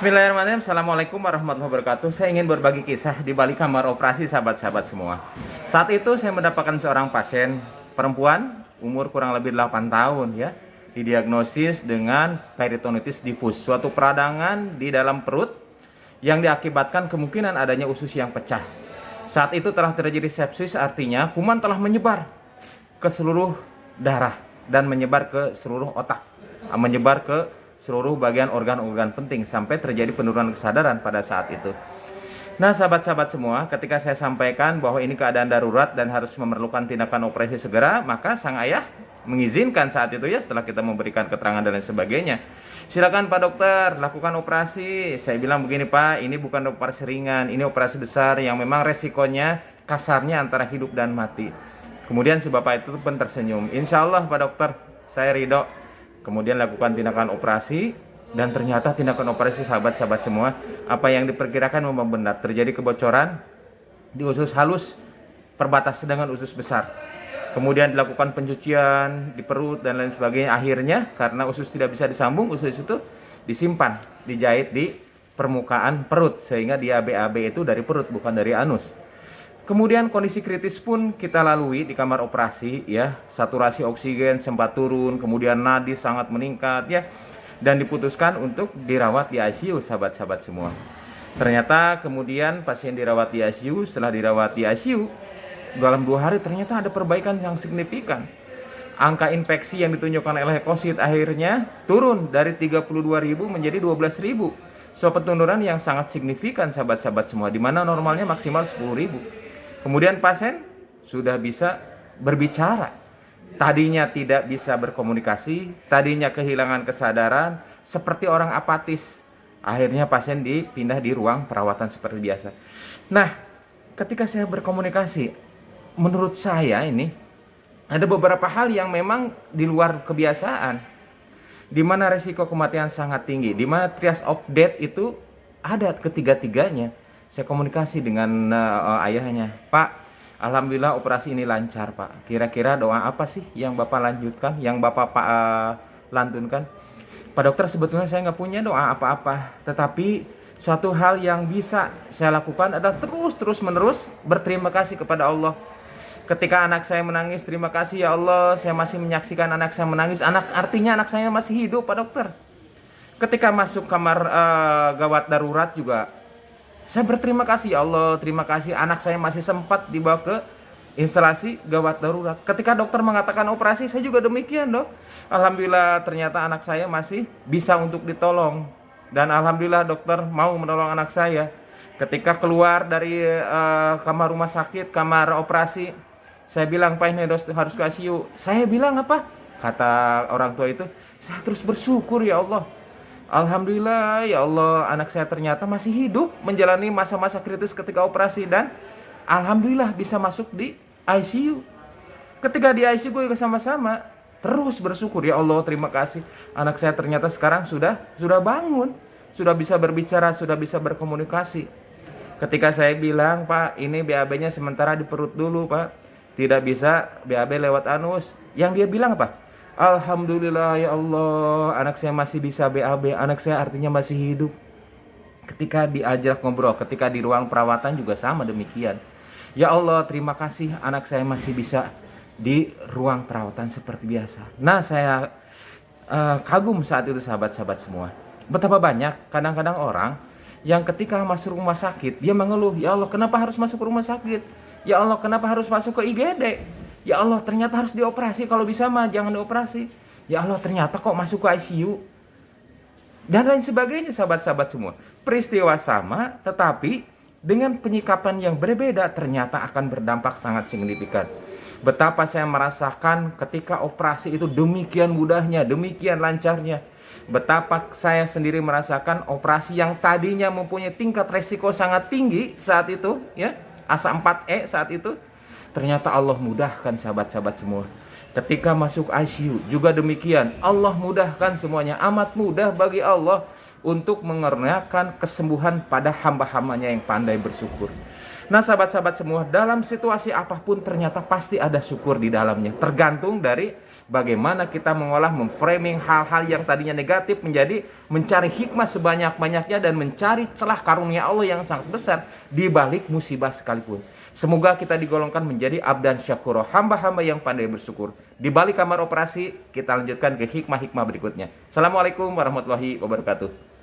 Bismillahirrahmanirrahim. Assalamualaikum warahmatullahi wabarakatuh. Saya ingin berbagi kisah di balik kamar operasi sahabat-sahabat semua. Saat itu saya mendapatkan seorang pasien perempuan umur kurang lebih 8 tahun ya, didiagnosis dengan peritonitis difus, suatu peradangan di dalam perut yang diakibatkan kemungkinan adanya usus yang pecah. Saat itu telah terjadi sepsis, artinya kuman telah menyebar ke seluruh darah dan menyebar ke seluruh otak, menyebar ke seluruh bagian organ-organ penting sampai terjadi penurunan kesadaran pada saat itu. Nah, sahabat-sahabat semua, ketika saya sampaikan bahwa ini keadaan darurat dan harus memerlukan tindakan operasi segera, maka sang ayah mengizinkan saat itu ya, setelah kita memberikan keterangan dan lain sebagainya. Silakan Pak Dokter, lakukan operasi. Saya bilang begini Pak, ini bukan operasi ringan, ini operasi besar yang memang resikonya kasarnya antara hidup dan mati. Kemudian si bapak itu pun tersenyum. Insya Allah Pak Dokter, saya ridho. Kemudian lakukan tindakan operasi, dan ternyata tindakan operasi sahabat-sahabat semua, apa yang diperkirakan memang benar. Terjadi kebocoran di usus halus perbatas dengan usus besar. Kemudian dilakukan pencucian di perut dan lain sebagainya. Akhirnya karena usus tidak bisa disambung, usus itu disimpan, dijahit di permukaan perut, sehingga dia BAB itu dari perut bukan dari anus. Kemudian kondisi kritis pun kita lalui di kamar operasi ya, saturasi oksigen sempat turun, kemudian nadi sangat meningkat ya, dan diputuskan untuk dirawat di ICU sahabat-sahabat semua. Ternyata kemudian pasien dirawat di ICU, setelah dirawat di ICU dalam 2 hari ternyata ada perbaikan yang signifikan. Angka infeksi yang ditunjukkan oleh leukosit akhirnya turun dari 32.000 menjadi 12.000. So penurunan yang sangat signifikan sahabat-sahabat semua, di mana normalnya maksimal 10.000. Kemudian pasien sudah bisa berbicara. Tadinya tidak bisa berkomunikasi, tadinya kehilangan kesadaran, seperti orang apatis. Akhirnya pasien dipindah di ruang perawatan seperti biasa. Nah, ketika saya berkomunikasi, menurut saya ini ada beberapa hal yang memang di luar kebiasaan, di mana resiko kematian sangat tinggi, di mana triage of death itu ada ketiga-tiganya. Saya komunikasi dengan ayahnya, Pak, alhamdulillah operasi ini lancar Pak. Kira-kira doa apa sih yang Bapak lanjutkan, yang Bapak lantunkan? Pak Dokter, sebetulnya saya nggak punya doa apa-apa, tetapi suatu hal yang bisa saya lakukan adalah terus menerus berterima kasih kepada Allah. Ketika anak saya menangis, terima kasih ya Allah, saya masih menyaksikan anak saya menangis. Artinya anak saya masih hidup Pak Dokter. Ketika masuk kamar gawat darurat juga, saya berterima kasih ya Allah, terima kasih anak saya masih sempat dibawa ke instalasi gawat darurat. Ketika dokter mengatakan operasi, saya juga demikian Dok. Alhamdulillah ternyata anak saya masih bisa untuk ditolong. Dan alhamdulillah dokter mau menolong anak saya. Ketika keluar dari kamar rumah sakit, kamar operasi, saya bilang Pak ini harus ke ICU. Saya bilang apa? Kata orang tua itu, saya terus bersyukur ya Allah. Alhamdulillah ya Allah, anak saya ternyata masih hidup menjalani masa-masa kritis ketika operasi, dan alhamdulillah bisa masuk di ICU. Ketika di ICU gue sama-sama terus bersyukur ya Allah, terima kasih anak saya ternyata sekarang sudah bangun, sudah bisa berbicara, sudah bisa berkomunikasi. Ketika saya bilang Pak, ini BAB-nya sementara di perut dulu Pak, tidak bisa BAB lewat anus, yang dia bilang apa? Alhamdulillah ya Allah, anak saya masih bisa BAB, anak saya artinya masih hidup. Ketika diajak ngobrol, ketika di ruang perawatan juga sama demikian. Ya Allah, terima kasih anak saya masih bisa di ruang perawatan seperti biasa. Nah, saya kagum saat itu sahabat-sahabat semua. Betapa banyak kadang-kadang orang yang ketika masuk rumah sakit, dia mengeluh, ya Allah kenapa harus masuk rumah sakit? Ya Allah kenapa harus masuk ke IGD? Ya Allah ternyata harus dioperasi, kalau bisa mah jangan dioperasi. Ya Allah ternyata kok masuk ke ICU, dan lain sebagainya sahabat-sahabat semua. Peristiwa sama tetapi dengan penyikapan yang berbeda ternyata akan berdampak sangat signifikan. Betapa saya merasakan ketika operasi itu demikian mudahnya, demikian lancarnya. Betapa saya sendiri merasakan operasi yang tadinya mempunyai tingkat resiko sangat tinggi saat itu ya, asa 4E saat itu, ternyata Allah mudahkan sahabat-sahabat semua. Ketika masuk ICU juga demikian, Allah mudahkan semuanya. Amat mudah bagi Allah untuk mengernakan kesembuhan pada hamba-hambanya yang pandai bersyukur. Nah sahabat-sahabat semua, dalam situasi apapun ternyata pasti ada syukur di dalamnya. Tergantung dari bagaimana kita mengolah, memframing hal-hal yang tadinya negatif menjadi mencari hikmah sebanyak-banyaknya dan mencari celah karunia Allah yang sangat besar di balik musibah sekalipun. Semoga kita digolongkan menjadi abdan syakuro, hamba-hamba yang pandai bersyukur. Di balik kamar operasi, kita lanjutkan ke hikmah-hikmah berikutnya. Assalamualaikum warahmatullahi wabarakatuh.